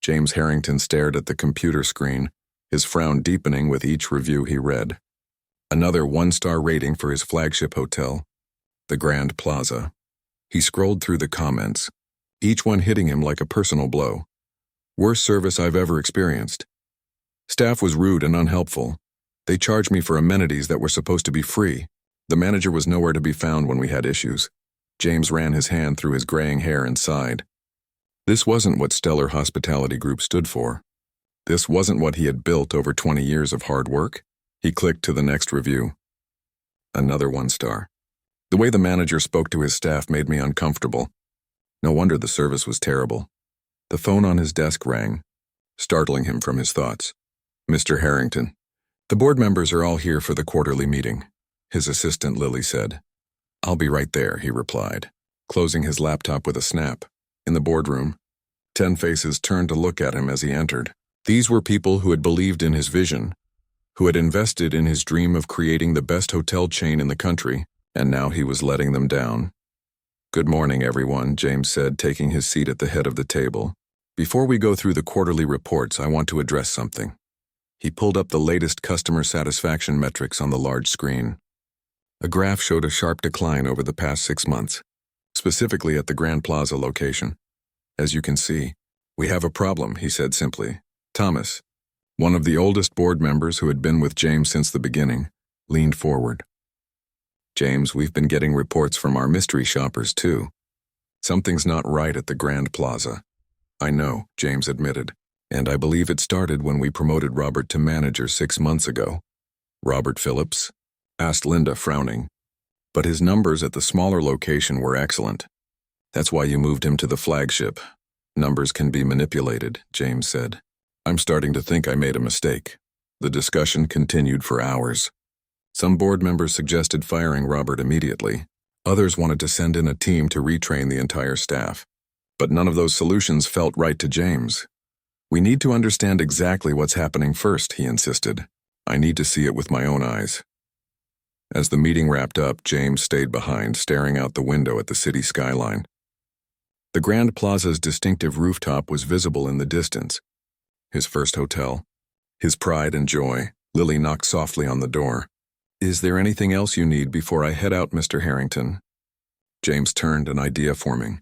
James Harrington stared at the computer screen, his frown deepening with each review he read. Another one-star rating for his flagship hotel, the Grand Plaza. He scrolled through the comments, each one hitting him like a personal blow. Worst service I've ever experienced. Staff was rude and unhelpful. They charged me for amenities that were supposed to be free. The manager was nowhere to be found when we had issues. James ran his hand through his graying hair and sighed. This wasn't what Stellar Hospitality Group stood for. This wasn't what he had built over 20 years of hard work. He clicked to the next review. Another one-star. The way the manager spoke to his staff made me uncomfortable. No wonder the service was terrible. The phone on his desk rang, startling him from his thoughts. Mr. Harrington, the board members are all here for the quarterly meeting, his assistant Lily said. I'll be right there, he replied, closing his laptop with a snap. In the boardroom, 10 faces turned to look at him as he entered. These were people who had believed in his vision, who had invested in his dream of creating the best hotel chain in the country, and now he was letting them down. Good morning, everyone, James said, taking his seat at the head of the table. Before we go through the quarterly reports, I want to address something. He pulled up the latest customer satisfaction metrics on the large screen. A graph showed a sharp decline over the past 6 months, specifically at the Grand Plaza location. As you can see, we have a problem, he said simply. Thomas, one of the oldest board members who had been with James since the beginning, leaned forward. James, we've been getting reports from our mystery shoppers too. Something's not right at the Grand Plaza. I know, James admitted, and I believe it started when we promoted Robert to manager 6 months ago. Robert Phillips? Asked Linda, frowning. But his numbers at the smaller location were excellent. That's why you moved him to the flagship. Numbers can be manipulated, James said. I'm starting to think I made a mistake. The discussion continued for hours. Some board members suggested firing Robert immediately. Others wanted to send in a team to retrain the entire staff. But none of those solutions felt right to James. We need to understand exactly what's happening first, he insisted. I need to see it with my own eyes. As the meeting wrapped up, James stayed behind, staring out the window at the city skyline. The Grand Plaza's distinctive rooftop was visible in the distance. His first hotel. His pride and joy. Lily knocked softly on the door. Is there anything else you need before I head out, Mr. Harrington? James turned, an idea forming.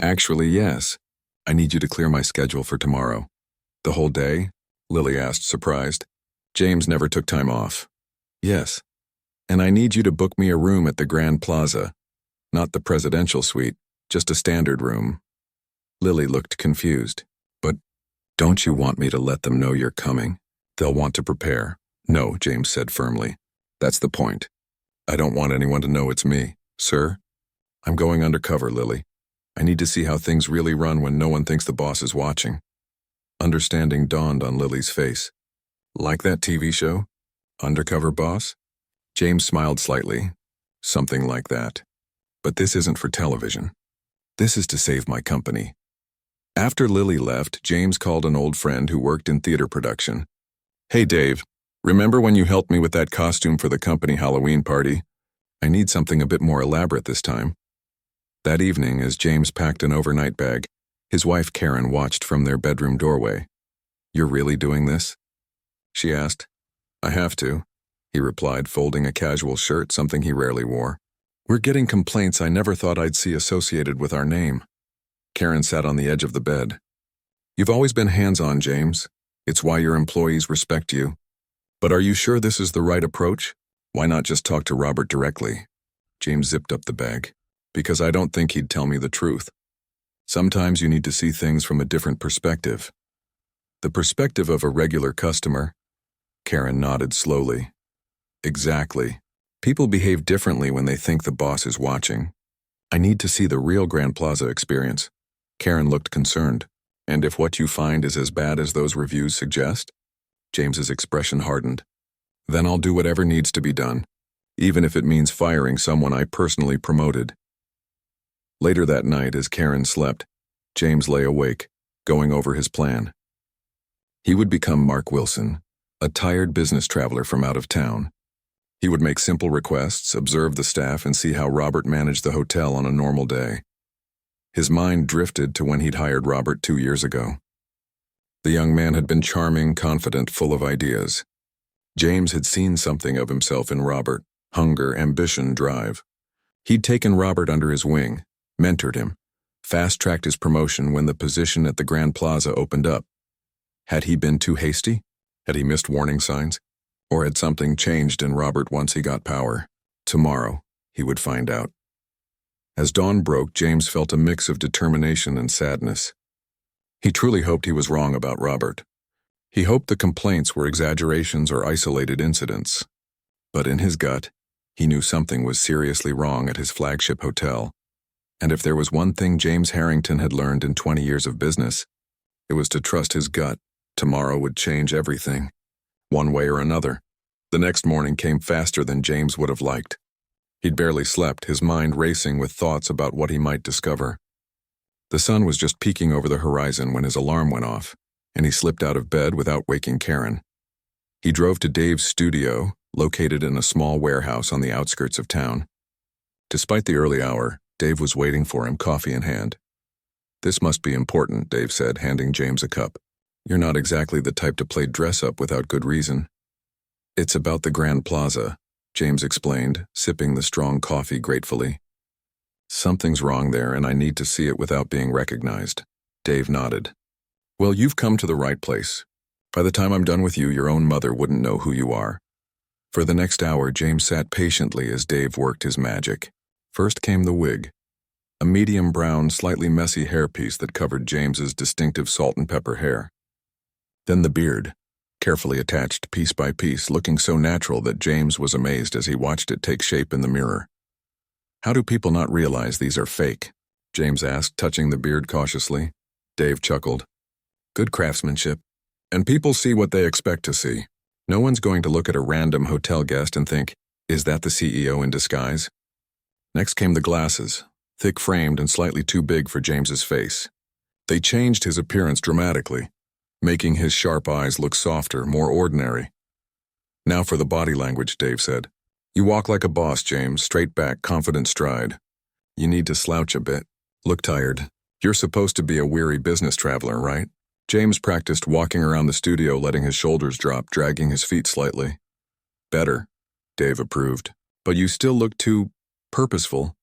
Actually, yes. I need you to clear my schedule for tomorrow. The whole day? Lily asked, surprised. James never took time off. Yes. And I need you to book me a room at the Grand Plaza. Not the presidential suite, just a standard room. Lily looked confused. But don't you want me to let them know you're coming? They'll want to prepare. No, James said firmly. That's the point. I don't want anyone to know it's me. Sir? I'm going undercover, Lily. I need to see how things really run when no one thinks the boss is watching. Understanding dawned on Lily's face. Like that TV show? Undercover Boss? James smiled slightly. Something like that. But this isn't for television. This is to save my company. After Lily left, James called an old friend who worked in theater production. Hey, Dave. Remember when you helped me with that costume for the company Halloween party? I need something a bit more elaborate this time. That evening, as James packed an overnight bag, his wife Karen watched from their bedroom doorway. You're really doing this? She asked. I have to, he replied, folding a casual shirt, something he rarely wore. We're getting complaints I never thought I'd see associated with our name. Karen sat on the edge of the bed. You've always been hands-on, James. It's why your employees respect you. But are you sure this is the right approach? Why not just talk to Robert directly? James zipped up the bag. Because I don't think he'd tell me the truth. Sometimes you need to see things from a different perspective. The perspective of a regular customer. Karen nodded slowly. Exactly. People behave differently when they think the boss is watching. I need to see the real Grand Plaza experience. Karen looked concerned. And if what you find is as bad as those reviews suggest? James's expression hardened. Then I'll do whatever needs to be done, even if it means firing someone I personally promoted. Later that night, as Karen slept, James lay awake, going over his plan. He would become Mark Wilson, a tired business traveler from out of town. He would make simple requests, observe the staff, and see how Robert managed the hotel on a normal day. His mind drifted to when he'd hired Robert 2 years ago. The young man had been charming, confident, full of ideas. James had seen something of himself in Robert: hunger, ambition, drive. He'd taken Robert under his wing, mentored him, fast-tracked his promotion when the position at the Grand Plaza opened up. Had he been too hasty? Had he missed warning signs? Or had something changed in Robert once he got power? Tomorrow, he would find out. As dawn broke, James felt a mix of determination and sadness. He truly hoped he was wrong about Robert. He hoped the complaints were exaggerations or isolated incidents. But in his gut, he knew something was seriously wrong at his flagship hotel. And if there was one thing James Harrington had learned in 20 years of business, it was to trust his gut. Tomorrow would change everything, one way or another. The next morning came faster than James would have liked. He'd barely slept, his mind racing with thoughts about what he might discover. The sun was just peeking over the horizon when his alarm went off, and he slipped out of bed without waking Karen. He drove to Dave's studio, located in a small warehouse on the outskirts of town. Despite the early hour, Dave was waiting for him, coffee in hand. "This must be important," Dave said, handing James a cup. "You're not exactly the type to play dress-up without good reason." "It's about the Grand Plaza," James explained, sipping the strong coffee gratefully. "Something's wrong there, and I need to see it without being recognized." Dave nodded. "Well, you've come to the right place. By the time I'm done with you, your own mother wouldn't know who you are." For the next hour, James sat patiently as Dave worked his magic. First came the wig, a medium brown, slightly messy hairpiece that covered James's distinctive salt and pepper hair. Then the beard, carefully attached piece by piece, looking so natural that James was amazed as he watched it take shape in the mirror. "How do people not realize these are fake?" James asked, touching the beard cautiously. Dave chuckled. "Good craftsmanship. And people see what they expect to see. No one's going to look at a random hotel guest and think, 'Is that the CEO in disguise?'" Next came the glasses, thick-framed and slightly too big for James's face. They changed his appearance dramatically, making his sharp eyes look softer, more ordinary. "Now for the body language," Dave said. "You walk like a boss, James, straight back, confident stride. You need to slouch a bit. Look tired. You're supposed to be a weary business traveler, right?" James practiced walking around the studio, letting his shoulders drop, dragging his feet slightly. "Better," Dave approved. "But you still look too purposeful.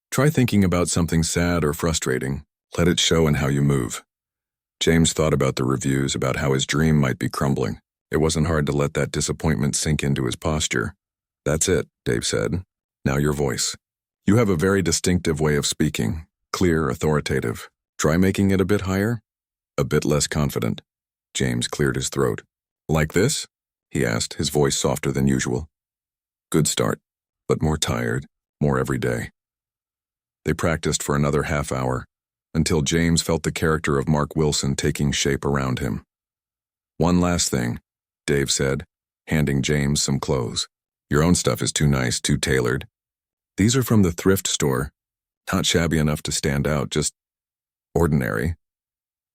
Try thinking about something sad or frustrating. Let it show in how you move." James thought about the reviews, about how his dream might be crumbling. It wasn't hard to let that disappointment sink into his posture. "That's it," Dave said. "Now your voice. You have a very distinctive way of speaking, clear, authoritative. Try making it a bit higher, a bit less confident." James cleared his throat. "Like this?" he asked, his voice softer than usual. "Good start, but more tired, more every day." They practiced for another half hour, until James felt the character of Mark Wilson taking shape around him. "One last thing," Dave said, handing James some clothes. "Your own stuff is too nice, too tailored. These are from the thrift store. Not shabby enough to stand out, just ordinary."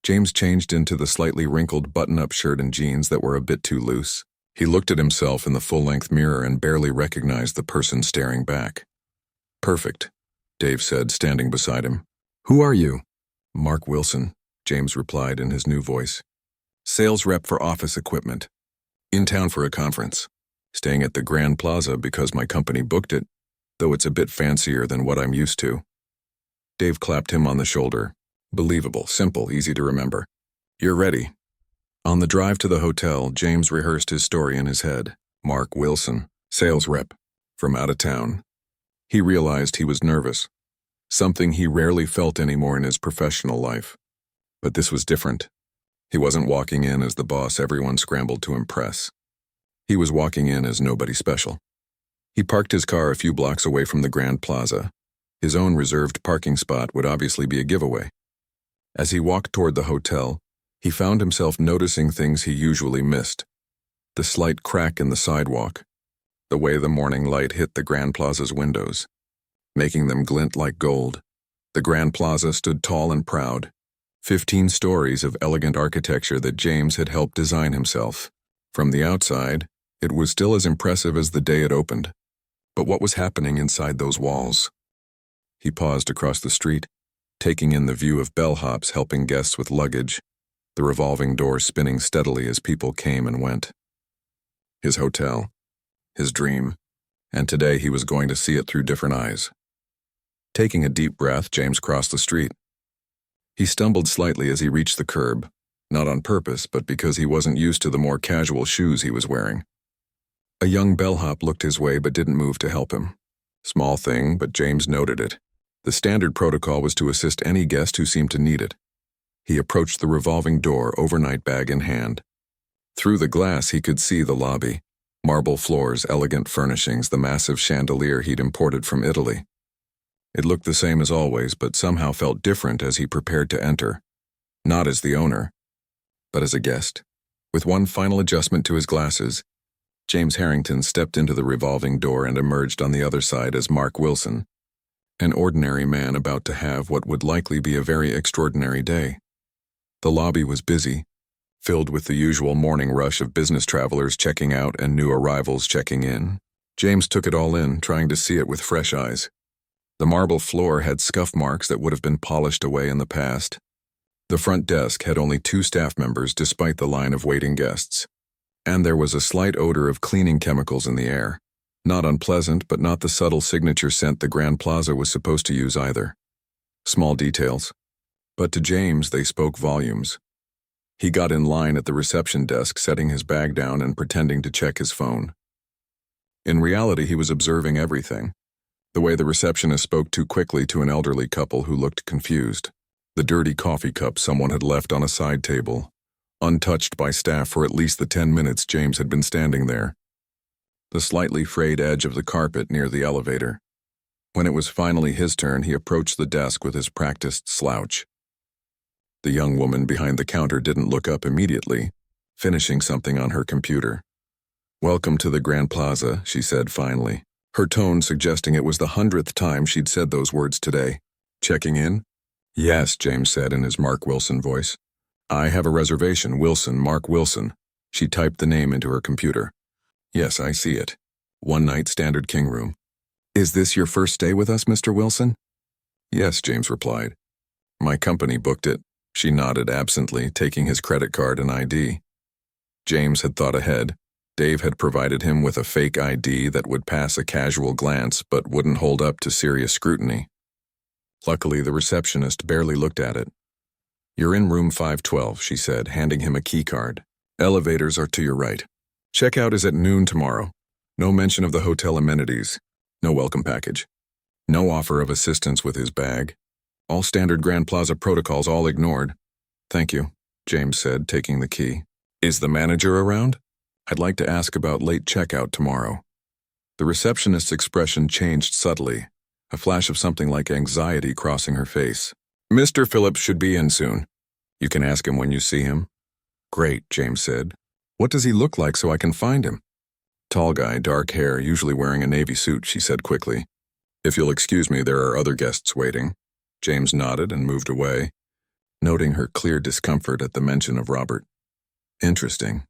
James changed into the slightly wrinkled button-up shirt and jeans that were a bit too loose. He looked at himself in the full-length mirror and barely recognized the person staring back. "Perfect," Dave said, standing beside him. "Who are you?" "Mark Wilson," James replied in his new voice. "Sales rep for office equipment. In town for a conference. Staying at the Grand Plaza because my company booked it, though it's a bit fancier than what I'm used to." Dave clapped him on the shoulder. Believable, simple, easy to remember. "You're ready." On the drive to the hotel, James rehearsed his story in his head. Mark Wilson, sales rep, from out of town. He realized he was nervous, something he rarely felt anymore in his professional life. But this was different. He wasn't walking in as the boss everyone scrambled to impress. He was walking in as nobody special. He parked his car a few blocks away from the Grand Plaza. His own reserved parking spot would obviously be a giveaway. As he walked toward the hotel, he found himself noticing things he usually missed. The slight crack in the sidewalk, the way the morning light hit the Grand Plaza's windows, making them glint like gold. The Grand Plaza stood tall and proud, 15 stories of elegant architecture that James had helped design himself. From the outside, it was still as impressive as the day it opened. But what was happening inside those walls? He paused across the street, taking in the view of bellhops helping guests with luggage, the revolving door spinning steadily as people came and went. His hotel, his dream, and today he was going to see it through different eyes. Taking a deep breath, James crossed the street. He stumbled slightly as he reached the curb, not on purpose, but because he wasn't used to the more casual shoes he was wearing. A young bellhop looked his way but didn't move to help him. Small thing, but James noted it. The standard protocol was to assist any guest who seemed to need it. He approached the revolving door, overnight bag in hand. Through the glass he could see the lobby. Marble floors, elegant furnishings, the massive chandelier he'd imported from Italy. It looked the same as always, but somehow felt different as he prepared to enter. Not as the owner, but as a guest. With one final adjustment to his glasses, James Harrington stepped into the revolving door and emerged on the other side as Mark Wilson, an ordinary man about to have what would likely be a very extraordinary day. The lobby was busy, filled with the usual morning rush of business travelers checking out and new arrivals checking in. James took it all in, trying to see it with fresh eyes. The marble floor had scuff marks that would have been polished away in the past. The front desk had only 2 staff members despite the line of waiting guests. And there was a slight odor of cleaning chemicals in the air. Not unpleasant, but not the subtle signature scent the Grand Plaza was supposed to use either. Small details. But to James, they spoke volumes. He got in line at the reception desk, setting his bag down and pretending to check his phone. In reality, he was observing everything. The way the receptionist spoke too quickly to an elderly couple who looked confused. The dirty coffee cup someone had left on a side table, untouched by staff for at least the 10 minutes James had been standing there. The slightly frayed edge of the carpet near the elevator. When it was finally his turn, he approached the desk with his practiced slouch. The young woman behind the counter didn't look up immediately, finishing something on her computer. "Welcome to the Grand Plaza," she said finally, her tone suggesting it was the 100th time she'd said those words today. "Checking in?" "Yes," James said in his Mark Wilson voice. "I have a reservation, Wilson, Mark Wilson." She typed the name into her computer. "Yes, I see it. 1-night standard king room." "Is this your first stay with us, Mr. Wilson?" "Yes," James replied. "My company booked it." She nodded absently, taking his credit card and ID. James had thought ahead. Dave had provided him with a fake ID that would pass a casual glance but wouldn't hold up to serious scrutiny. Luckily, the receptionist barely looked at it. "You're in room 512, she said, handing him a key card. "Elevators are to your right. Checkout is at noon tomorrow. No mention of the hotel amenities. No welcome package. No offer of assistance with his bag. All standard Grand Plaza protocols all ignored." "Thank you," James said, taking the key. "Is the manager around? I'd like to ask about late checkout tomorrow." The receptionist's expression changed subtly, a flash of something like anxiety crossing her face. "Mr. Phillips should be in soon. You can ask him when you see him." "Great," James said. "What does he look like so I can find him?" "Tall guy, dark hair, usually wearing a navy suit," she said quickly. "If you'll excuse me, there are other guests waiting." James nodded and moved away, noting her clear discomfort at the mention of Robert. Interesting.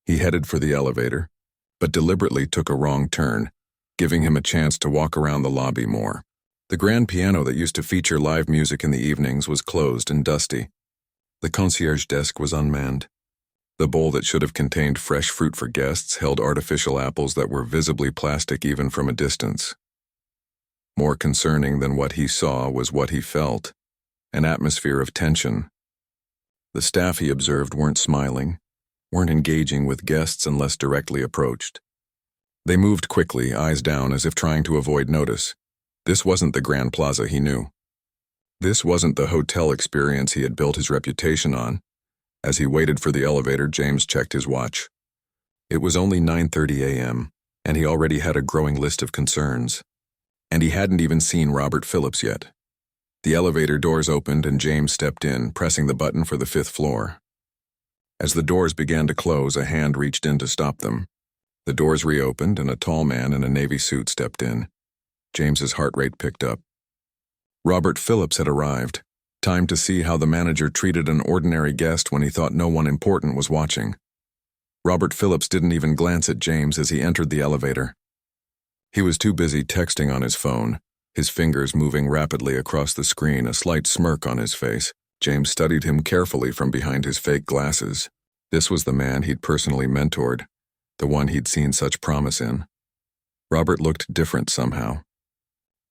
He headed for the elevator, but deliberately took a wrong turn, giving him a chance to walk around the lobby more. The grand piano that used to feature live music in the evenings was closed and dusty. The concierge desk was unmanned. The bowl that should have contained fresh fruit for guests held artificial apples that were visibly plastic even from a distance. More concerning than what he saw was what he felt, an atmosphere of tension. The staff, he observed, weren't smiling, weren't engaging with guests unless directly approached. They moved quickly, eyes down, as if trying to avoid notice. This wasn't the Grand Plaza he knew. This wasn't the hotel experience he had built his reputation on. As he waited for the elevator, James checked his watch. It was only 9:30 a.m., and he already had a growing list of concerns. And he hadn't even seen Robert Phillips yet. The elevator doors opened and James stepped in, pressing the button for the 5th floor. As the doors began to close, a hand reached in to stop them. The doors reopened and a tall man in a navy suit stepped in. James's heart rate picked up. Robert Phillips had arrived. Time to see how the manager treated an ordinary guest when he thought no one important was watching. Robert Phillips didn't even glance at James as he entered the elevator. He was too busy texting on his phone, his fingers moving rapidly across the screen, a slight smirk on his face. James studied him carefully from behind his fake glasses. This was the man he'd personally mentored, the one he'd seen such promise in. Robert looked different somehow.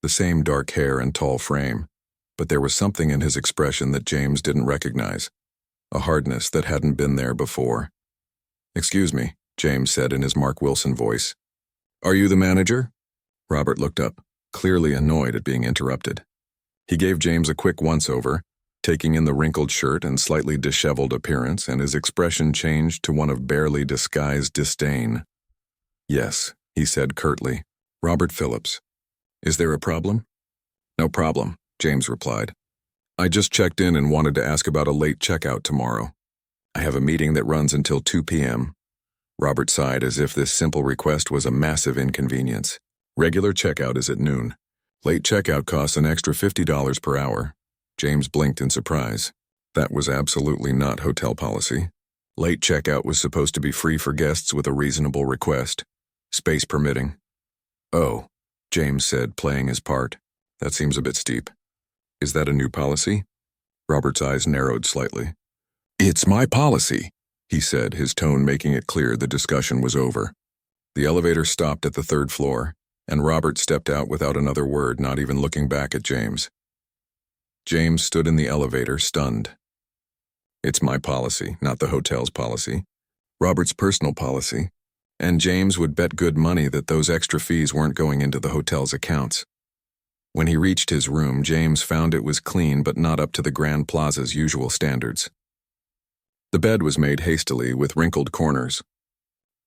The same dark hair and tall frame, but there was something in his expression that James didn't recognize, a hardness that hadn't been there before. "Excuse me," James said in his Mark Wilson voice. "Are you the manager?" Robert looked up, clearly annoyed at being interrupted. He gave James a quick once-over, taking in the wrinkled shirt and slightly disheveled appearance, and his expression changed to one of barely disguised disdain. "Yes," he said curtly. "Robert Phillips. Is there a problem?" "No problem," James replied. "I just checked in and wanted to ask about a late checkout tomorrow. I have a meeting that runs until 2 p.m. Robert sighed as if this simple request was a massive inconvenience. "Regular checkout is at noon. Late checkout costs an extra $50 per hour." James blinked in surprise. That was absolutely not hotel policy. Late checkout was supposed to be free for guests with a reasonable request, space permitting. "Oh," James said, playing his part. "That seems a bit steep. Is that a new policy?" Robert's eyes narrowed slightly. "It's my policy," he said, his tone making it clear the discussion was over. The elevator stopped at the 3rd floor, and Robert stepped out without another word, not even looking back at James. James stood in the elevator, stunned. It's my policy, not the hotel's policy. Robert's personal policy. And James would bet good money that those extra fees weren't going into the hotel's accounts. When he reached his room, James found it was clean but not up to the Grand Plaza's usual standards. The bed was made hastily with wrinkled corners.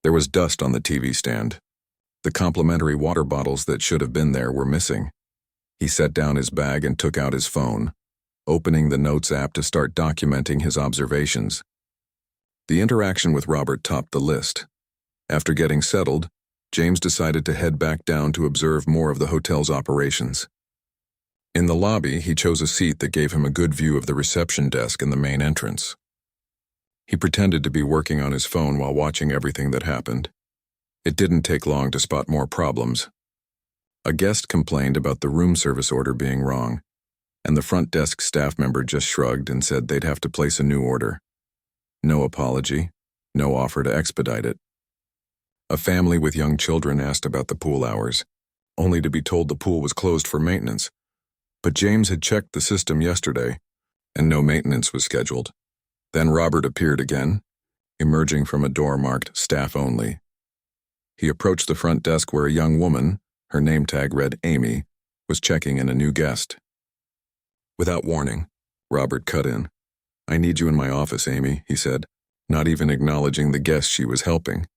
There was dust on the TV stand. The complimentary water bottles that should have been there were missing. He set down his bag and took out his phone, opening the Notes app to start documenting his observations. The interaction with Robert topped the list. After getting settled, James decided to head back down to observe more of the hotel's operations. In the lobby, he chose a seat that gave him a good view of the reception desk and the main entrance. He pretended to be working on his phone while watching everything that happened. It didn't take long to spot more problems. A guest complained about the room service order being wrong, and the front desk staff member just shrugged and said they'd have to place a new order. No apology, no offer to expedite it. A family with young children asked about the pool hours, only to be told the pool was closed for maintenance. But James had checked the system yesterday, and no maintenance was scheduled. Then Robert appeared again, emerging from a door marked "Staff Only." He approached the front desk where a young woman, her name tag read Amy, was checking in a new guest. Without warning, Robert cut in. "I need you in my office, Amy," he said, not even acknowledging the guest she was helping.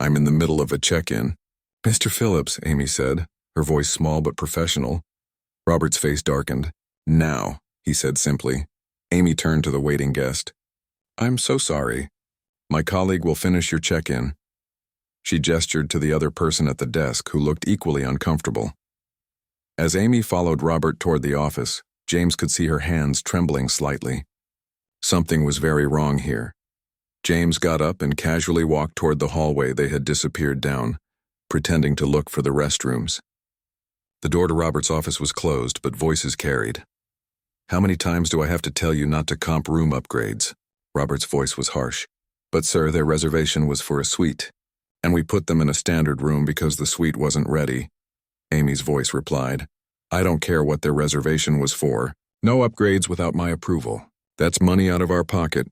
"I'm in the middle of a check-in." "Mr. Phillips," Amy said, her voice small but professional. Robert's face darkened. "Now," he said simply. Amy turned to the waiting guest. "I'm so sorry. My colleague will finish your check-in." She gestured to the other person at the desk, who looked equally uncomfortable. As Amy followed Robert toward the office, James could see her hands trembling slightly. Something was very wrong here. James got up and casually walked toward the hallway they had disappeared down, pretending to look for the restrooms. The door to Robert's office was closed, but voices carried. "How many times do I have to tell you not to comp room upgrades?" Robert's voice was harsh. "But sir, their reservation was for a suite, and we put them in a standard room because the suite wasn't ready." Amy's voice replied. "I don't care what their reservation was for. No upgrades without my approval. That's money out of our pocket.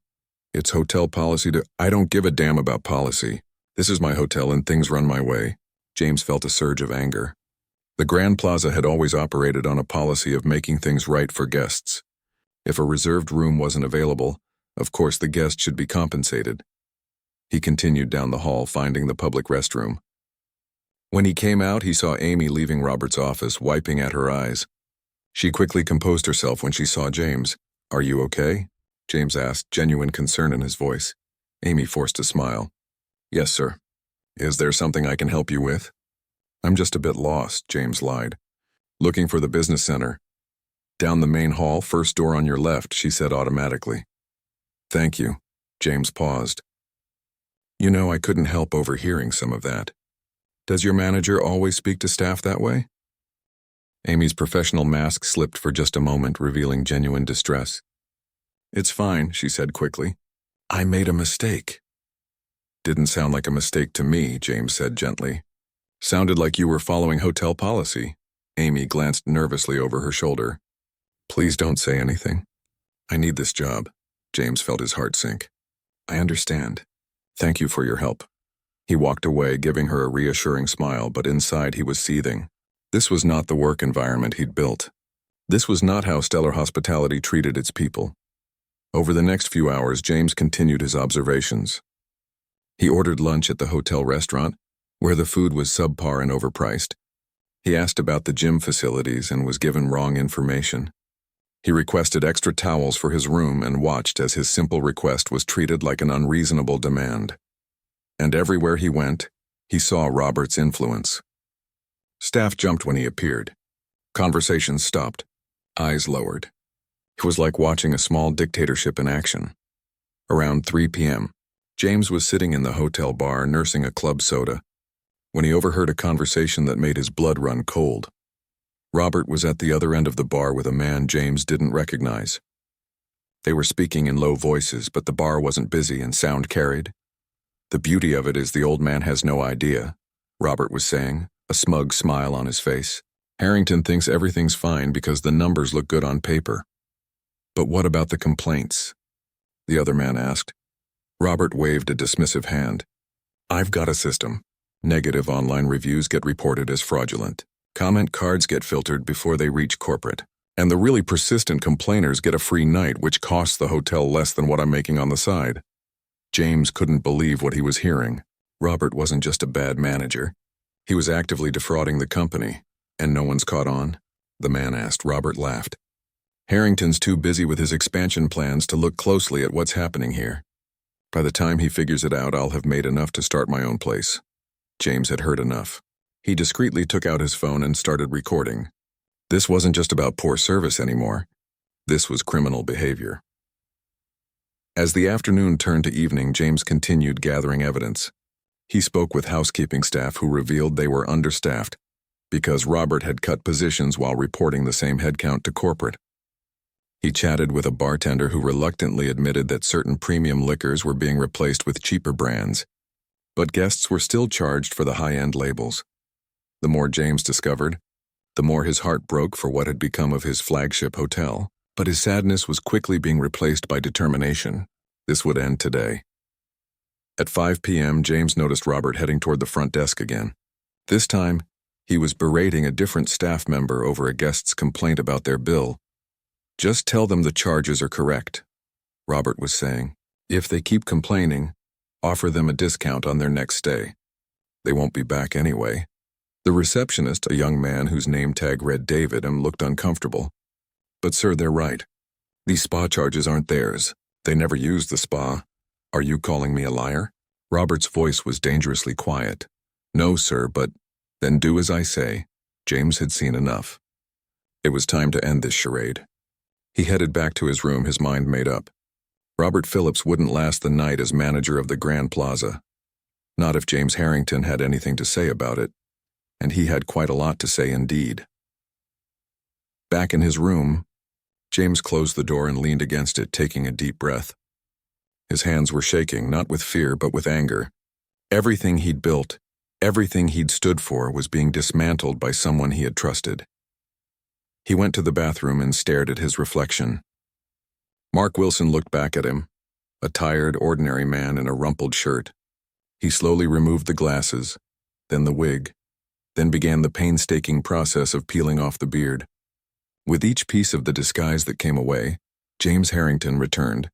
It's hotel policy to—" "I don't give a damn about policy. This is my hotel and things run my way." James felt a surge of anger. The Grand Plaza had always operated on a policy of making things right for guests. If a reserved room wasn't available, of course the guest should be compensated. He continued down the hall, finding the public restroom. When he came out, he saw Amy leaving Robert's office, wiping at her eyes. She quickly composed herself when she saw James. "Are you okay?" James asked, genuine concern in his voice. Amy forced a smile. "Yes, sir. Is there something I can help you with?" "I'm just a bit lost," James lied. "Looking for the business center." "Down the main hall, first door on your left," she said automatically. "Thank you." James paused. "You know, I couldn't help overhearing some of that. Does your manager always speak to staff that way?" Amy's professional mask slipped for just a moment, revealing genuine distress. "It's fine," she said quickly. "I made a mistake." "Didn't sound like a mistake to me," James said gently. "Sounded like you were following hotel policy." Amy glanced nervously over her shoulder. "Please don't say anything. I need this job." James felt his heart sink. "I understand. Thank you for your help." He walked away, giving her a reassuring smile, but inside he was seething. This was not the work environment he'd built. This was not how Stellar Hospitality treated its people. Over the next few hours, James continued his observations. He ordered lunch at the hotel restaurant, where the food was subpar and overpriced. He asked about the gym facilities and was given wrong information. He requested extra towels for his room and watched as his simple request was treated like an unreasonable demand. And everywhere he went, he saw Robert's influence. Staff jumped when he appeared. Conversations stopped. Eyes lowered. It was like watching a small dictatorship in action. Around 3 p.m., James was sitting in the hotel bar nursing a club soda when he overheard a conversation that made his blood run cold. Robert was at the other end of the bar with a man James didn't recognize. They were speaking in low voices, but the bar wasn't busy and sound carried. "The beauty of it is the old man has no idea," Robert was saying, a smug smile on his face. "Harrington thinks everything's fine because the numbers look good on paper." "But what about the complaints?" the other man asked. Robert waved a dismissive hand. "I've got a system. Negative online reviews get reported as fraudulent. Comment cards get filtered before they reach corporate. And the really persistent complainers get a free night, which costs the hotel less than what I'm making on the side." James couldn't believe what he was hearing. Robert wasn't just a bad manager. He was actively defrauding the company. "And no one's caught on?" the man asked. Robert laughed. "Harrington's too busy with his expansion plans to look closely at what's happening here. By the time he figures it out, I'll have made enough to start my own place." James had heard enough. He discreetly took out his phone and started recording. This wasn't just about poor service anymore. This was criminal behavior. As the afternoon turned to evening, James continued gathering evidence. He spoke with housekeeping staff who revealed they were understaffed because Robert had cut positions while reporting the same headcount to corporate. He chatted with a bartender who reluctantly admitted that certain premium liquors were being replaced with cheaper brands, but guests were still charged for the high-end labels. The more James discovered, the more his heart broke for what had become of his flagship hotel, but his sadness was quickly being replaced by determination. This would end today. At 5 p.m., James noticed Robert heading toward the front desk again. This time, he was berating a different staff member over a guest's complaint about their bill. "Just tell them the charges are correct," Robert was saying. "If they keep complaining, offer them a discount on their next stay. They won't be back anyway." The receptionist, a young man whose name tag read David, looked uncomfortable. "But sir, they're right. These spa charges aren't theirs. They never used the spa. Are you calling me a liar?" Robert's voice was dangerously quiet. "No, sir, but..." "Then do as I say." James had seen enough. It was time to end this charade. He headed back to his room, his mind made up. Robert Phillips wouldn't last the night as manager of the Grand Plaza. Not if James Harrington had anything to say about it. And he had quite a lot to say indeed. Back in his room, James closed the door and leaned against it, taking a deep breath. His hands were shaking, not with fear, but with anger. Everything he'd built, everything he'd stood for, was being dismantled by someone he had trusted. He went to the bathroom and stared at his reflection. Mark Wilson looked back at him, a tired, ordinary man in a rumpled shirt. He slowly removed the glasses, then the wig, then began the painstaking process of peeling off the beard. With each piece of the disguise that came away, James Harrington returned.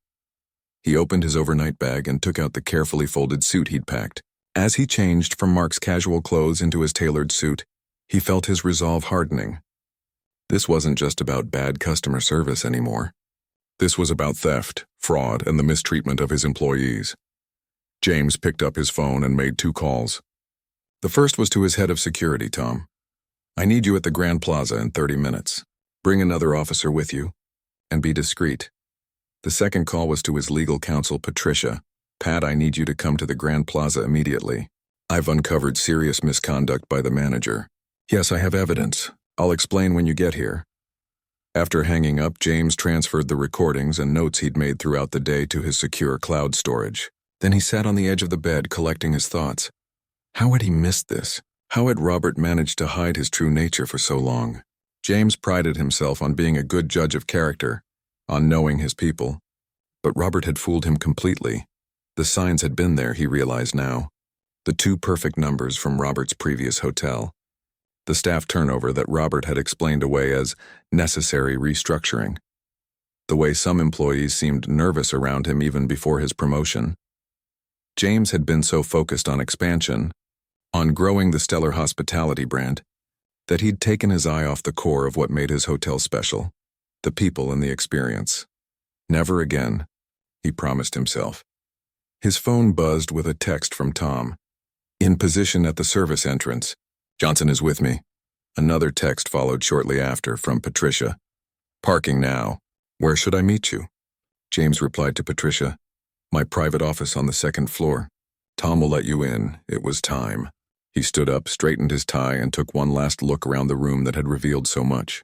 He opened his overnight bag and took out the carefully folded suit he'd packed. As he changed from Mark's casual clothes into his tailored suit, he felt his resolve hardening. This wasn't just about bad customer service anymore. This was about theft, fraud, and the mistreatment of his employees. James picked up his phone and made 2 calls. The first was to his head of security, Tom. "I need you at the Grand Plaza in 30 minutes. Bring another officer with you, and be discreet." The second call was to his legal counsel, Patricia. "Pat, I need you to come to the Grand Plaza immediately. I've uncovered serious misconduct by the manager." "Yes, I have evidence. I'll explain when you get here." After hanging up, James transferred the recordings and notes he'd made throughout the day to his secure cloud storage. Then he sat on the edge of the bed, collecting his thoughts. How had he missed this? How had Robert managed to hide his true nature for so long? James prided himself on being a good judge of character, on knowing his people. But Robert had fooled him completely. The signs had been there, he realized now. The 2 perfect numbers from Robert's previous hotel. The staff turnover that Robert had explained away as necessary restructuring. The way some employees seemed nervous around him even before his promotion. James had been so focused on expansion, on growing the stellar hospitality brand, that he'd taken his eye off the core of what made his hotel special, the people and the experience. Never again, he promised himself. His phone buzzed with a text from Tom. In position at the service entrance. Johnson is with me. Another text followed shortly after from Patricia. Parking now. Where should I meet you? James replied to Patricia. My private office on the 2nd floor. Tom will let you in. It was time. He stood up, straightened his tie, and took one last look around the room that had revealed so much.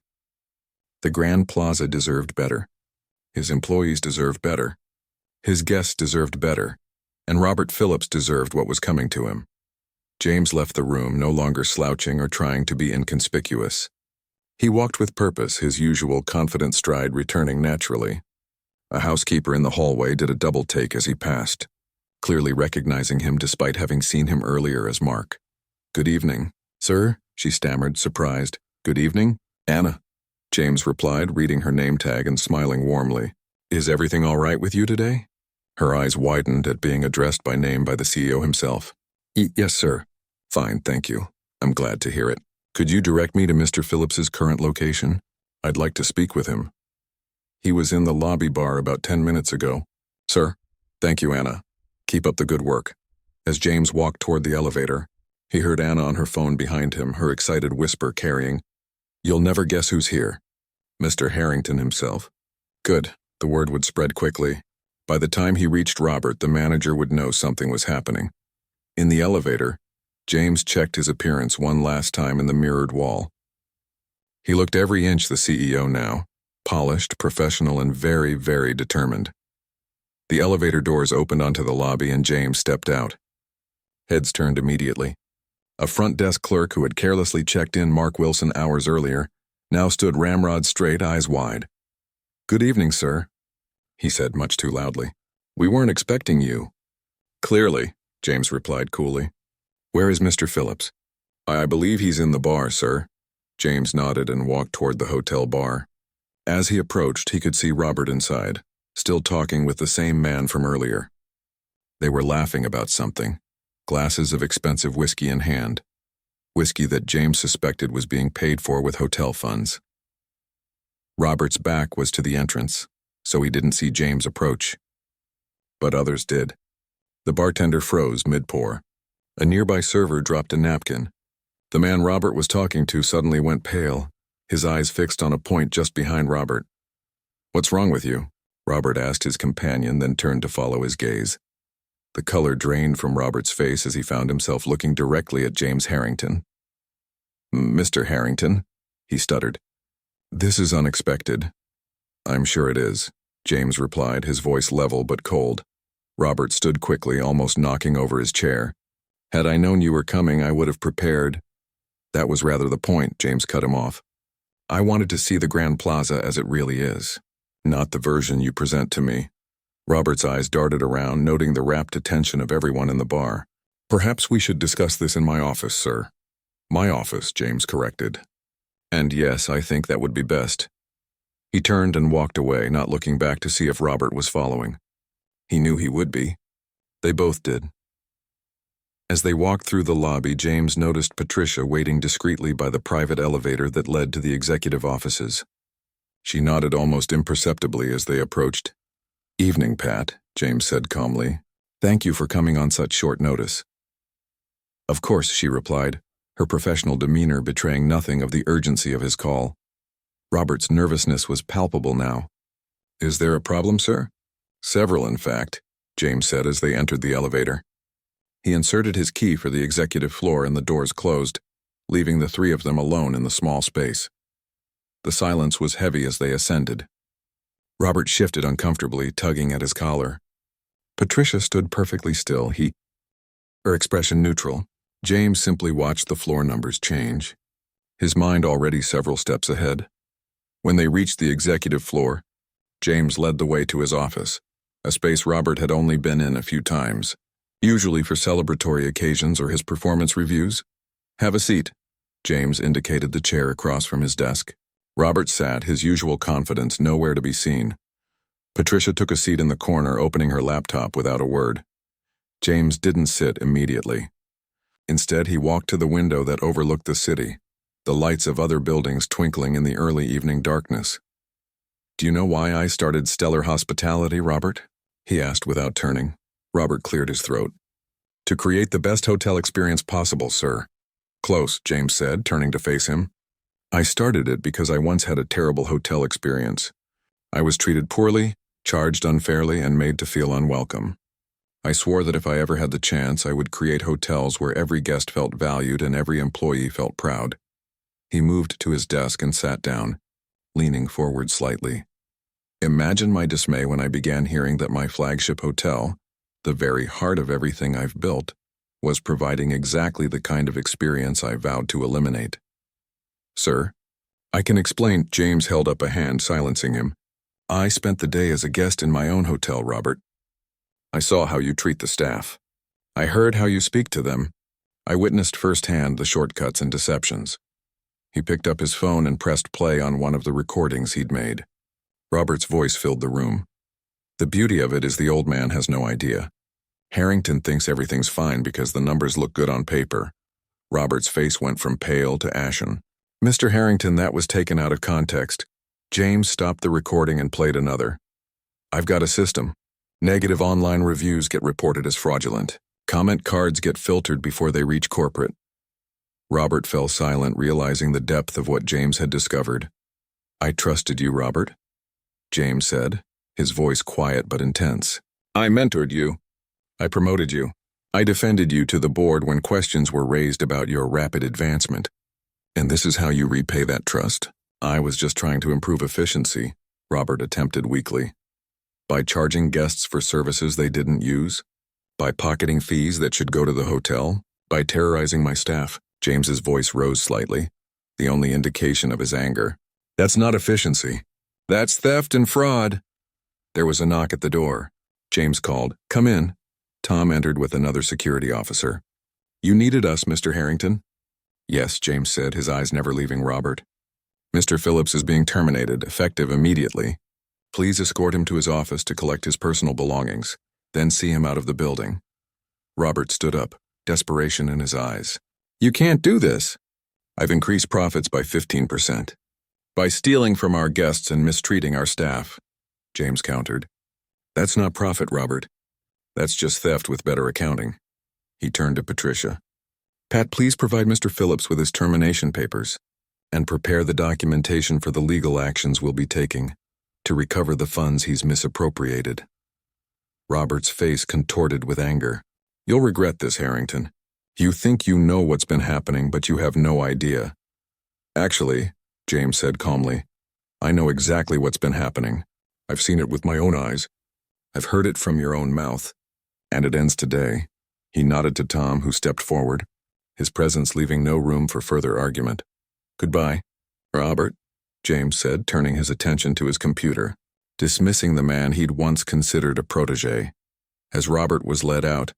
The Grand Plaza deserved better. His employees deserved better. His guests deserved better. And Robert Phillips deserved what was coming to him. James left the room, no longer slouching or trying to be inconspicuous. He walked with purpose, his usual confident stride returning naturally. A housekeeper in the hallway did a double take as he passed, clearly recognizing him despite having seen him earlier as Mark. Good evening, sir, she stammered, surprised. Good evening, Anna, James replied, reading her name tag and smiling warmly. Is everything all right with you today? Her eyes widened at being addressed by name by the CEO himself. Yes, sir. Fine, thank you. I'm glad to hear it. Could you direct me to Mr. Phillips's current location? I'd like to speak with him. He was in the lobby bar about 10 minutes ago. Sir? Thank you, Anna. Keep up the good work. As James walked toward the elevator, he heard Anna on her phone behind him, her excited whisper carrying, You'll never guess who's here. Mr. Harrington himself. Good. The word would spread quickly. By the time he reached Robert, the manager would know something was happening. In the elevator, James checked his appearance one last time in the mirrored wall. He looked every inch the CEO now, polished, professional, and very, very determined. The elevator doors opened onto the lobby and James stepped out. Heads turned immediately. A front desk clerk who had carelessly checked in Mark Wilson hours earlier now stood ramrod straight, eyes wide. Good evening, sir, he said much too loudly. We weren't expecting you. Clearly, James replied coolly. Where is Mr. Phillips? I believe he's in the bar, sir. James nodded and walked toward the hotel bar. As he approached, he could see Robert inside, still talking with the same man from earlier. They were laughing about something, glasses of expensive whiskey in hand, whiskey that James suspected was being paid for with hotel funds. Robert's back was to the entrance, so he didn't see James approach. But others did. The bartender froze mid-pour. A nearby server dropped a napkin. The man Robert was talking to suddenly went pale, his eyes fixed on a point just behind Robert. What's wrong with you? Robert asked his companion, then turned to follow his gaze. The color drained from Robert's face as he found himself looking directly at James Harrington. Mr. Harrington, he stuttered. This is unexpected. I'm sure it is, James replied, his voice level but cold. Robert stood quickly, almost knocking over his chair. Had I known you were coming, I would have prepared. That was rather the point, James cut him off. I wanted to see the Grand Plaza as it really is, not the version you present to me. Robert's eyes darted around, noting the rapt attention of everyone in the bar. Perhaps we should discuss this in my office, sir. My office, James corrected. And yes, I think that would be best. He turned and walked away, not looking back to see if Robert was following. He knew he would be. They both did. As they walked through the lobby, James noticed Patricia waiting discreetly by the private elevator that led to the executive offices. She nodded almost imperceptibly as they approached. Evening, Pat, James said calmly. Thank you for coming on such short notice. Of course, she replied, her professional demeanor betraying nothing of the urgency of his call. Robert's nervousness was palpable now. Is there a problem, sir? Several, in fact, James said as they entered the elevator. He inserted his key for the executive floor and the doors closed, leaving the three of them alone in the small space. The silence was heavy as they ascended. Robert shifted uncomfortably, tugging at his collar. Patricia stood perfectly still, her expression neutral. James simply watched the floor numbers change, his mind already several steps ahead. When they reached the executive floor, James led the way to his office, a space Robert had only been in a few times, usually for celebratory occasions or his performance reviews. "Have a seat." James indicated the chair across from his desk. Robert sat, his usual confidence nowhere to be seen. Patricia took a seat in the corner, opening her laptop without a word. James didn't sit immediately. Instead, he walked to the window that overlooked the city, the lights of other buildings twinkling in the early evening darkness. "Do you know why I started Stellar Hospitality, Robert?" he asked without turning. Robert cleared his throat. "To create the best hotel experience possible, sir." "Close," James said, turning to face him. "I started it because I once had a terrible hotel experience. I was treated poorly, charged unfairly, and made to feel unwelcome. I swore that if I ever had the chance, I would create hotels where every guest felt valued and every employee felt proud." He moved to his desk and sat down, leaning forward slightly. "Imagine my dismay when I began hearing that my flagship hotel, the very heart of everything I've built, was providing exactly the kind of experience I vowed to eliminate." "Sir, I can explain." James held up a hand, silencing him. "I spent the day as a guest in my own hotel, Robert. I saw how you treat the staff. I heard how you speak to them. I witnessed firsthand the shortcuts and deceptions." He picked up his phone and pressed play on one of the recordings he'd made. Robert's voice filled the room. "The beauty of it is the old man has no idea. Harrington thinks everything's fine because the numbers look good on paper." Robert's face went from pale to ashen. "Mr. Harrington, that was taken out of context." James stopped the recording and played another. "I've got a system. Negative online reviews get reported as fraudulent. Comment cards get filtered before they reach corporate." Robert fell silent, realizing the depth of what James had discovered. "I trusted you, Robert," James said, his voice quiet but intense. "I mentored you. I promoted you. I defended you to the board when questions were raised about your rapid advancement. And this is how you repay that trust?" "I was just trying to improve efficiency," Robert attempted weakly. "By charging guests for services they didn't use? By pocketing fees that should go to the hotel? By terrorizing my staff?" James's voice rose slightly, the only indication of his anger. "That's not efficiency. That's theft and fraud." There was a knock at the door. James called, "Come in." Tom entered with another security officer. "You needed us, Mr. Harrington?" "Yes," James said, his eyes never leaving Robert. "Mr. Phillips is being terminated, effective immediately. Please escort him to his office to collect his personal belongings, then see him out of the building." Robert stood up, desperation in his eyes. "You can't do this." "I've increased profits by 15%. By stealing from our guests and mistreating our staff," James countered. "That's not profit, Robert. That's just theft with better accounting." He turned to Patricia. "Pat, please provide Mr. Phillips with his termination papers and prepare the documentation for the legal actions we'll be taking to recover the funds he's misappropriated." Robert's face contorted with anger. "You'll regret this, Harrington. You think you know what's been happening, but you have no idea." "Actually," James said calmly, "I know exactly what's been happening. I've seen it with my own eyes. I've heard it from your own mouth. And it ends today." He nodded to Tom, who stepped forward, his presence leaving no room for further argument. "Goodbye, Robert," James said, turning his attention to his computer, dismissing the man he'd once considered a protege. As Robert was led out,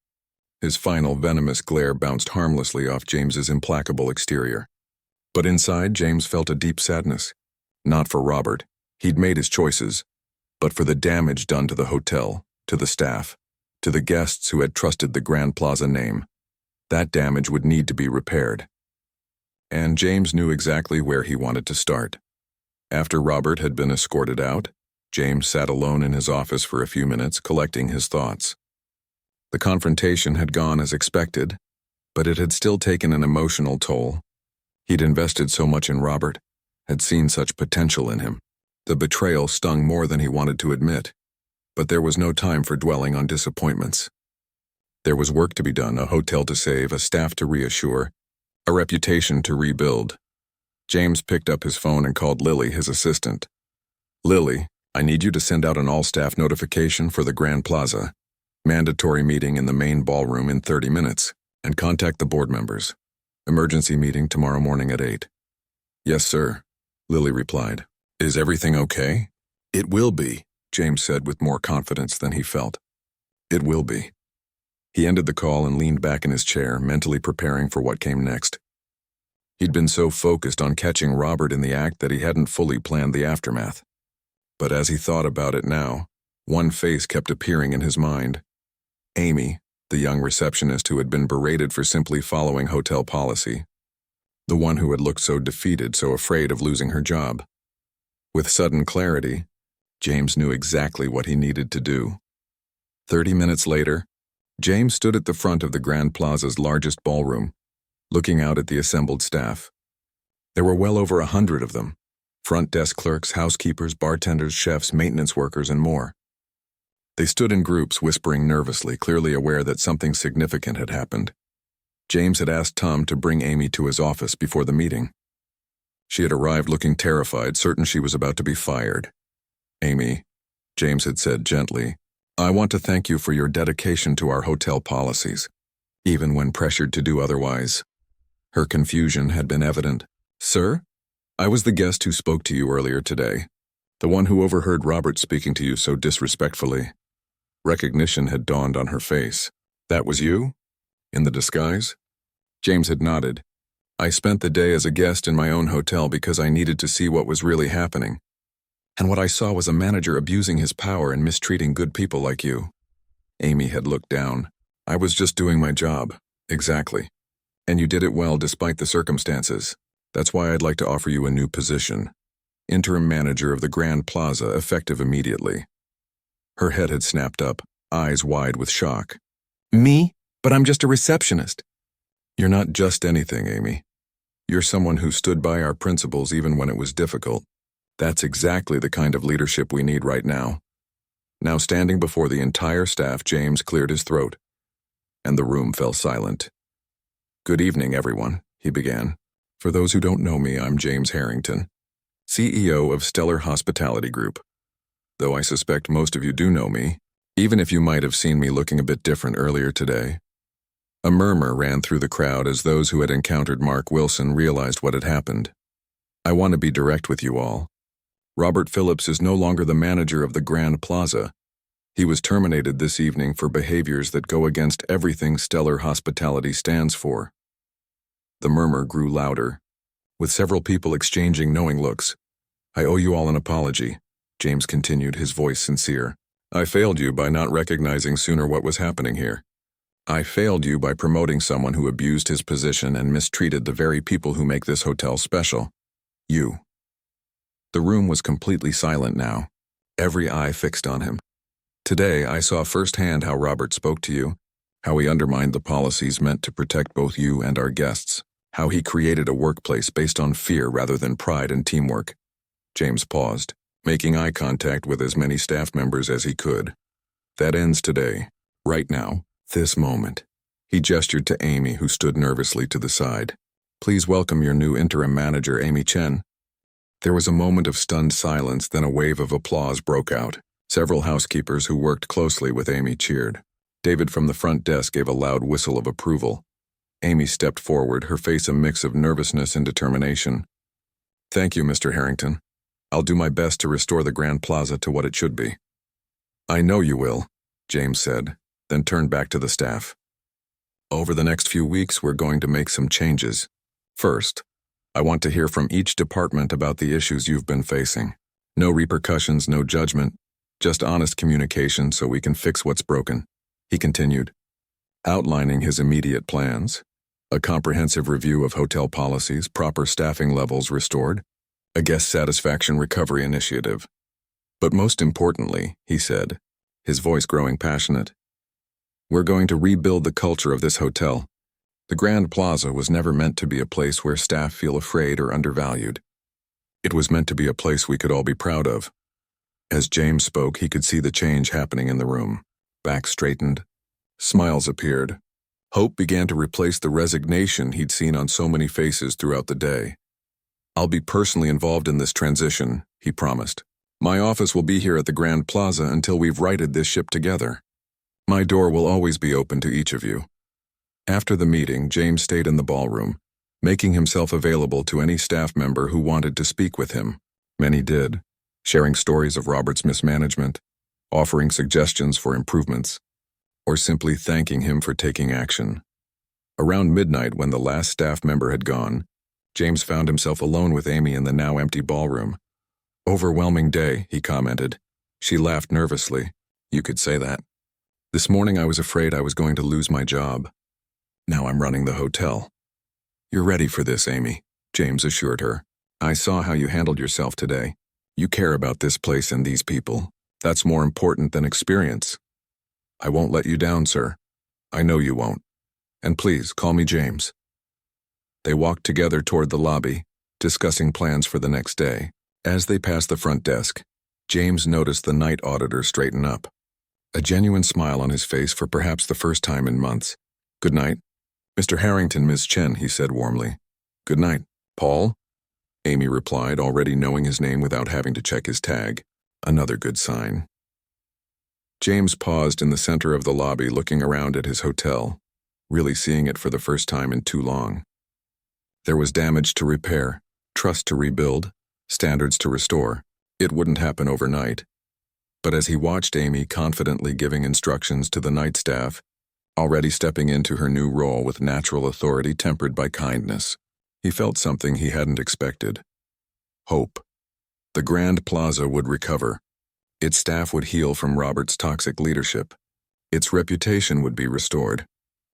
his final venomous glare bounced harmlessly off James's implacable exterior. But inside, James felt a deep sadness. Not for Robert. He'd made his choices. But for the damage done to the hotel, to the staff, to the guests who had trusted the Grand Plaza name. That damage would need to be repaired. And James knew exactly where he wanted to start. After Robert had been escorted out, James sat alone in his office for a few minutes, collecting his thoughts. The confrontation had gone as expected, but it had still taken an emotional toll. He'd invested so much in Robert, had seen such potential in him. The betrayal stung more than he wanted to admit, but there was no time for dwelling on disappointments. There was work to be done, a hotel to save, a staff to reassure, a reputation to rebuild. James picked up his phone and called Lily, his assistant. Lily, I need you to send out an all-staff notification for the Grand Plaza. Mandatory meeting in the main ballroom in 30 minutes, and contact the board members. Emergency meeting tomorrow morning at 8. Yes, sir, Lily replied. Is everything okay? It will be, James said with more confidence than he felt. It will be. He ended the call and leaned back in his chair, mentally preparing for what came next. He'd been so focused on catching Robert in the act that he hadn't fully planned the aftermath. But as he thought about it now, one face kept appearing in his mind. Amy, the young receptionist who had been berated for simply following hotel policy. The one who had looked so defeated, so afraid of losing her job. With sudden clarity, James knew exactly what he needed to do. 30 minutes later, James stood at the front of the Grand Plaza's largest ballroom, looking out at the assembled staff. There were well over 100 of them. Front desk clerks, housekeepers, bartenders, chefs, maintenance workers, and more. They stood in groups, whispering nervously, clearly aware that something significant had happened. James had asked Tom to bring Amy to his office before the meeting. She had arrived looking terrified, certain she was about to be fired. Amy, James had said gently, I want to thank you for your dedication to our hotel policies, even when pressured to do otherwise. Her confusion had been evident. Sir? I was the guest who spoke to you earlier today, the one who overheard Robert speaking to you so disrespectfully. Recognition had dawned on her face. That was you? In the disguise? James had nodded. I spent the day as a guest in my own hotel because I needed to see what was really happening. And what I saw was a manager abusing his power and mistreating good people like you. Amy had looked down. I was just doing my job. Exactly. And you did it well despite the circumstances. That's why I'd like to offer you a new position. Interim manager of the Grand Plaza, effective immediately. Her head had snapped up, eyes wide with shock. Me? But I'm just a receptionist. You're not just anything, Amy. You're someone who stood by our principles even when it was difficult. That's exactly the kind of leadership we need right now. Now standing before the entire staff, James cleared his throat, and the room fell silent. Good evening, everyone, he began. For those who don't know me, I'm James Harrington, CEO of Stellar Hospitality Group. Though I suspect most of you do know me, even if you might have seen me looking a bit different earlier today. A murmur ran through the crowd as those who had encountered Mark Wilson realized what had happened. I want to be direct with you all. Robert Phillips is no longer the manager of the Grand Plaza. He was terminated this evening for behaviors that go against everything Stellar Hospitality stands for. The murmur grew louder, with several people exchanging knowing looks. I owe you all an apology, James continued, his voice sincere. I failed you by not recognizing sooner what was happening here. I failed you by promoting someone who abused his position and mistreated the very people who make this hotel special. You. The room was completely silent now, every eye fixed on him. Today, I saw firsthand how Robert spoke to you, how he undermined the policies meant to protect both you and our guests, how he created a workplace based on fear rather than pride and teamwork. James paused, making eye contact with as many staff members as he could. That ends today, right now, this moment. He gestured to Amy, who stood nervously to the side. Please welcome your new interim manager, Amy Chen. There was a moment of stunned silence, then a wave of applause broke out. Several housekeepers who worked closely with Amy cheered. David from the front desk gave a loud whistle of approval. Amy stepped forward, her face a mix of nervousness and determination. Thank you, Mr. Harrington. I'll do my best to restore the Grand Plaza to what it should be. I know you will, James said, then turned back to the staff. Over the next few weeks, we're going to make some changes. First, I want to hear from each department about the issues you've been facing. No repercussions, no judgment, just honest communication so we can fix what's broken, he continued, outlining his immediate plans. A comprehensive review of hotel policies, proper staffing levels restored, a guest satisfaction recovery initiative. But most importantly, he said, his voice growing passionate, we're going to rebuild the culture of this hotel. The Grand Plaza was never meant to be a place where staff feel afraid or undervalued. It was meant to be a place we could all be proud of. As James spoke, he could see the change happening in the room. Back straightened. Smiles appeared. Hope began to replace the resignation he'd seen on so many faces throughout the day. "I'll be personally involved in this transition," he promised. "My office will be here at the Grand Plaza until we've righted this ship together. My door will always be open to each of you." After the meeting, James stayed in the ballroom, making himself available to any staff member who wanted to speak with him. Many did, sharing stories of Robert's mismanagement, offering suggestions for improvements, or simply thanking him for taking action. Around midnight, when the last staff member had gone, James found himself alone with Amy in the now empty ballroom. "Overwhelming day," he commented. She laughed nervously. "You could say that. This morning I was afraid I was going to lose my job. Now I'm running the hotel." "You're ready for this, Amy," James assured her. "I saw how you handled yourself today. You care about this place and these people. That's more important than experience." "I won't let you down, sir." "I know you won't. And please, call me James." They walked together toward the lobby, discussing plans for the next day. As they passed the front desk, James noticed the night auditor straighten up, a genuine smile on his face for perhaps the first time in months. "Good night. Mr. Harrington, Miss Chen," he said warmly. "Good night, Paul," Amy replied, already knowing his name without having to check his tag. Another good sign. James paused in the center of the lobby, looking around at his hotel, really seeing it for the first time in too long. There was damage to repair, trust to rebuild, standards to restore. It wouldn't happen overnight. But as he watched Amy confidently giving instructions to the night staff, already stepping into her new role with natural authority tempered by kindness, he felt something he hadn't expected. Hope. The Grand Plaza would recover. Its staff would heal from Robert's toxic leadership. Its reputation would be restored.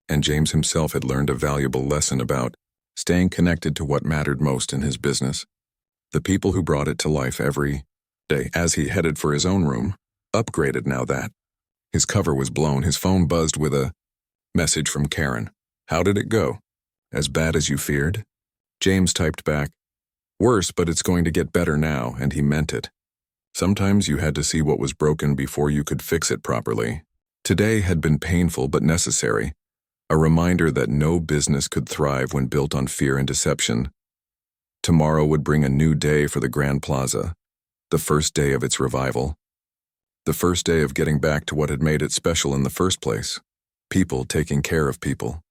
And James himself had learned a valuable lesson about staying connected to what mattered most in his business. The people who brought it to life every day. As he headed for his own room, upgraded now that his cover was blown, his phone buzzed with a message from Karen. "How did it go? As bad as you feared?" James typed back, "Worse, but it's going to get better now," and he meant it. Sometimes you had to see what was broken before you could fix it properly. Today had been painful but necessary, a reminder that no business could thrive when built on fear and deception. Tomorrow would bring a new day for the Grand Plaza, the first day of its revival. The first day of getting back to what had made it special in the first place. People taking care of people.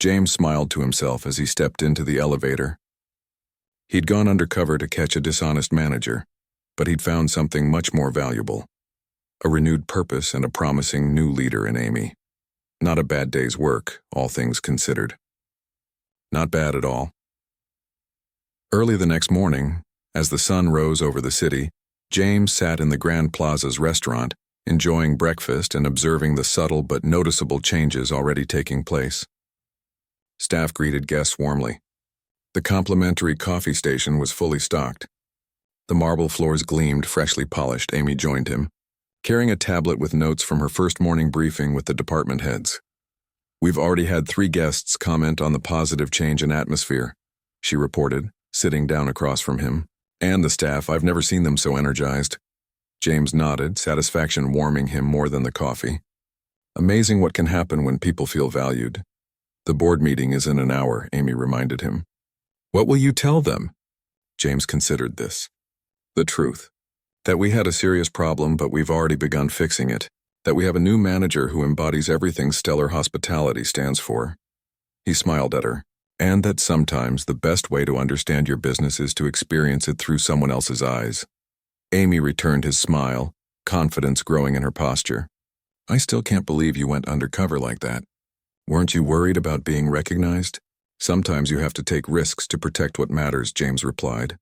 James smiled to himself as he stepped into the elevator. He'd gone undercover to catch a dishonest manager, but he'd found something much more valuable. A renewed purpose and a promising new leader in Amy. Not a bad day's work, all things considered. Not bad at all. Early the next morning, as the sun rose over the city, James sat in the Grand Plaza's restaurant, enjoying breakfast and observing the subtle but noticeable changes already taking place. Staff greeted guests warmly. The complimentary coffee station was fully stocked. The marble floors gleamed, freshly polished. Amy joined him, carrying a tablet with notes from her first morning briefing with the department heads. "We've already had 3 guests comment on the positive change in atmosphere," she reported, sitting down across from him. "And the staff, I've never seen them so energized." James nodded, satisfaction warming him more than the coffee. "Amazing what can happen when people feel valued." "The board meeting is in an hour," Amy reminded him. "What will you tell them?" James considered this. "The truth. That we had a serious problem, but we've already begun fixing it. That we have a new manager who embodies everything stellar hospitality stands for." He smiled at her. "And that sometimes the best way to understand your business is to experience it through someone else's eyes." Amy returned his smile, confidence growing in her posture. "I still can't believe you went undercover like that. Weren't you worried about being recognized?" "Sometimes you have to take risks to protect what matters," James replied.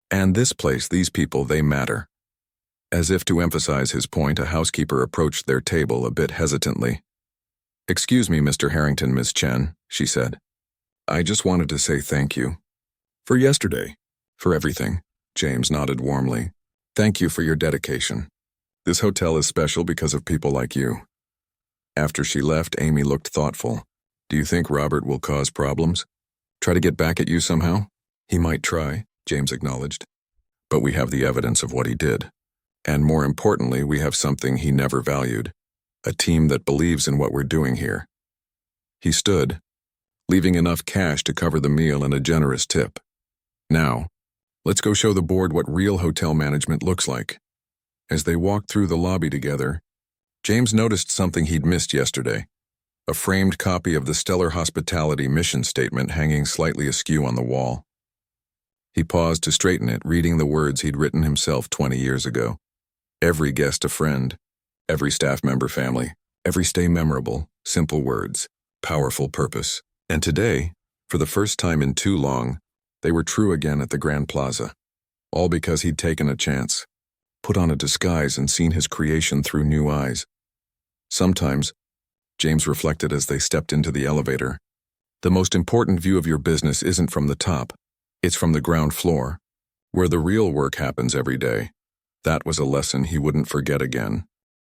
"And this place, these people, they matter." As if to emphasize his point, a housekeeper approached their table a bit hesitantly. "Excuse me, Mr. Harrington, Miss Chen," she said. "I just wanted to say thank you. For yesterday. For everything." James nodded warmly. "Thank you for your dedication. This hotel is special because of people like you." After she left, Amy looked thoughtful. "Do you think Robert will cause problems? Try to get back at you somehow?" "He might try," James acknowledged. "But we have the evidence of what he did. And more importantly, we have something he never valued. A team that believes in what we're doing here." He stood, leaving enough cash to cover the meal and a generous tip. Now, let's go show the board what real hotel management looks like. As they walked through the lobby together, James noticed something he'd missed yesterday. A framed copy of the Stellar Hospitality mission statement hanging slightly askew on the wall. He paused to straighten it, reading the words he'd written himself 20 years ago. Every guest a friend, every staff member family, every stay memorable, simple words, powerful purpose. And today, for the first time in too long, they were true again at the Grand Plaza. All because he'd taken a chance, put on a disguise and seen his creation through new eyes. Sometimes, James reflected as they stepped into the elevator, the most important view of your business isn't from the top, it's from the ground floor, where the real work happens every day. That was a lesson he wouldn't forget again.